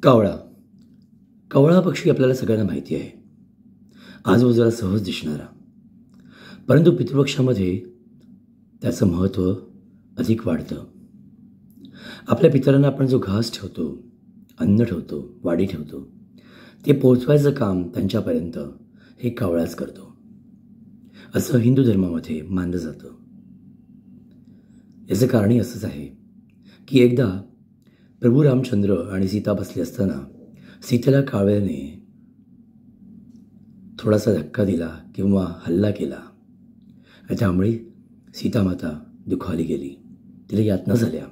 कावळा. कावळा हा पक्षी आपल्याला सगळ्यांना माहिती आहे. आजूबाजूला सहज दिसणारा. परंतु पितृपक्षामध्ये त्याचं महत्त्व अधिक वाढतं. आपल्या पितरांना आपण जो घास ठेवतो, अन्न ठेवतो, वाडी ठेवतो, ते पोचवायचं काम त्यांच्यापर्यंत हे कावळाच करतो, असं हिंदू धर्मामध्ये मानलं जातं. याचं कारणही असंच आहे की एकदा प्रभू रामचंद्र आणि सीता बसले असताना सीतेला कावळ्याने थोडासा धक्का दिला किंवा हल्ला केला आणि त्यामुळे सीतामाता दुखावली गेली, तिला यातना झाल्या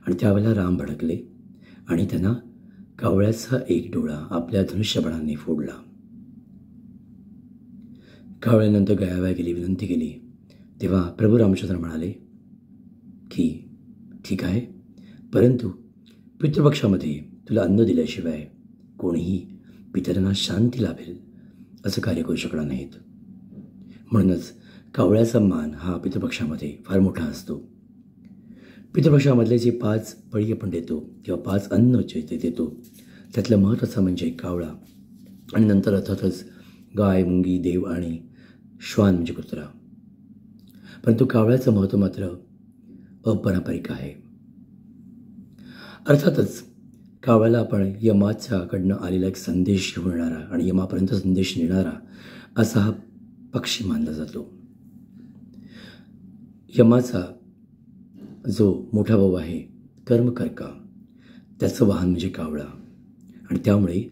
आणि त्यावेळेला राम भडकले आणि त्यांना कावळ्याचा एक डोळा आपल्या धनुष्यबाणाने फोडला. कावळ्यानंतर गयावया गेली, विनंती केली. तेव्हा प्रभू रामचंद्र म्हणाले की ठीक आहे, परंतु पितृपक्षामध्ये तुला अन्न दिल्याशिवाय कोणीही पितरांना शांती लाभेल असं कार्य करू शकणार नाहीत. म्हणूनच कावळ्याचा मान हा पितृपक्षामध्ये फार मोठा असतो. पितृपक्षामधले जे 5 बळी आपण देतो किंवा 5 अन्न जे ते देतो त्यातलं महत्त्वाचं म्हणजे कावळा आणि नंतर अर्थातच गाय, मुंगी, देव आणि श्वान म्हणजे कुत्रा. परंतु कावळ्याचं महत्त्व मात्र अपारंपरिक आहे. अर्थातच कावळ्याला आपण यमाच्याकडनं आलेला एक संदेश घेऊन येणारा आणि यमापर्यंत संदेश नेणारा असा हा पक्षी मानला जातो. यमाचा जो मोठा भाऊ आहे कर्मकर्का, त्याचं वाहन म्हणजे कावळा आणि त्यामुळे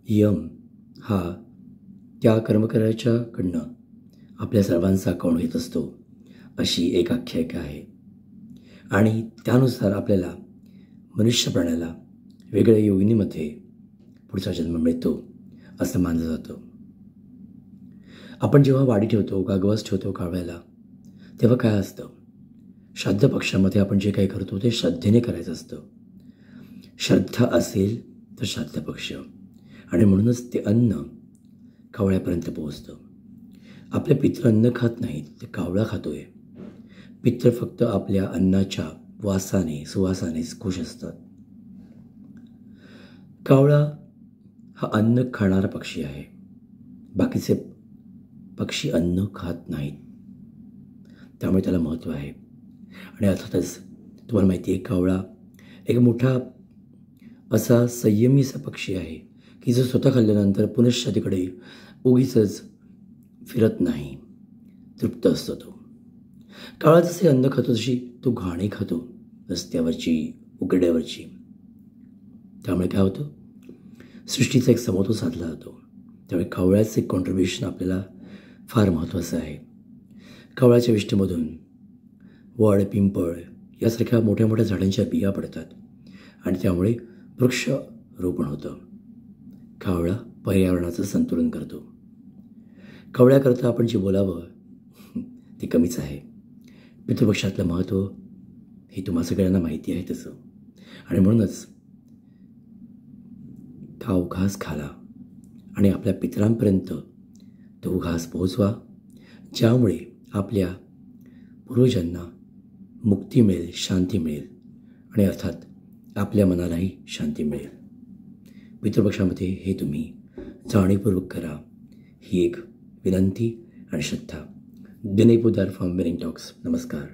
यम हा त्या कर्मकर्त्याच्याकडनं आपल्या सर्वांचा कौण घेत असतो अशी एक आख्यायिका आहे. आणि त्यानुसार आपल्याला मनुष्य प्राण्याला वेगळ्या योगिनीमध्ये पुढचा जन्म मिळतो असं मानलं जातं. आपण जेव्हा वाडी ठेवतो, गागवास ठेवतो कावळ्याला, तेव्हा काय असतं, श्राद्ध पक्षामध्ये आपण जे काही करतो ते श्रद्धेने करायचं असतं. श्रद्धा असेल तर श्राद्ध पक्ष आणि म्हणूनच ते अन्न कावळ्यापर्यंत पोहोचतं. आपले पितृ अन्न खात नाहीत, ते कावळा खातोय. पितृ फक्त आपल्या अन्नाच्या वासाने, सुवासाने खुश असतात. कावळा हा अन्न खाणारा पक्षी आहे. बाकीचे पक्षी अन्न खात नाहीत, त्यामुळे त्याला महत्त्व आहे. आणि अर्थातच तुम्हाला माहिती आहे, कावळा एक मोठा असा संयमी असा पक्षी आहे की जो स्वतः खाल्ल्यानंतर पुनश्चातीकडे उगीचच फिरत नाही, तृप्त असतो तो. कावळा जसे अन्न खातो तशी तो घाणे खातो, रस्त्यावरची, उघड्यावरची. त्यामुळे काय होतं, सृष्टीचा एक समतोल साधला जातो. त्यामुळे कावळ्याचं एक कॉन्ट्रीब्युशन आपल्याला फार महत्त्वाचं आहे. कावळ्याच्या विष्ठेमधून वड, पिंपळ यासारख्या मोठ्या मोठ्या झाडांच्या बिया पडतात आणि त्यामुळे वृक्षारोपण होतं. कावळा पर्यावरणाचं संतुलन करतो. कावळ्याकरता आपण जे बोलावं ते कमीच आहे. पितृपक्षातलं महत्त्व हे तुम्हा सगळ्यांना माहिती आहे तसं. आणि म्हणूनच काव घास खाला आणि आपल्या पितरांपर्यंत तो घास पोहोचवा, ज्यामुळे आपल्या पूर्वजांना मुक्ती मिळेल, शांती मिळेल आणि अर्थात आपल्या मनालाही शांती मिळेल. पितृपक्षामध्ये हे तुम्ही जाणीवपूर्वक करा, ही एक विनंती आणि श्रद्धा. Dinesh Poddar from Winning Talks. नमस्कार.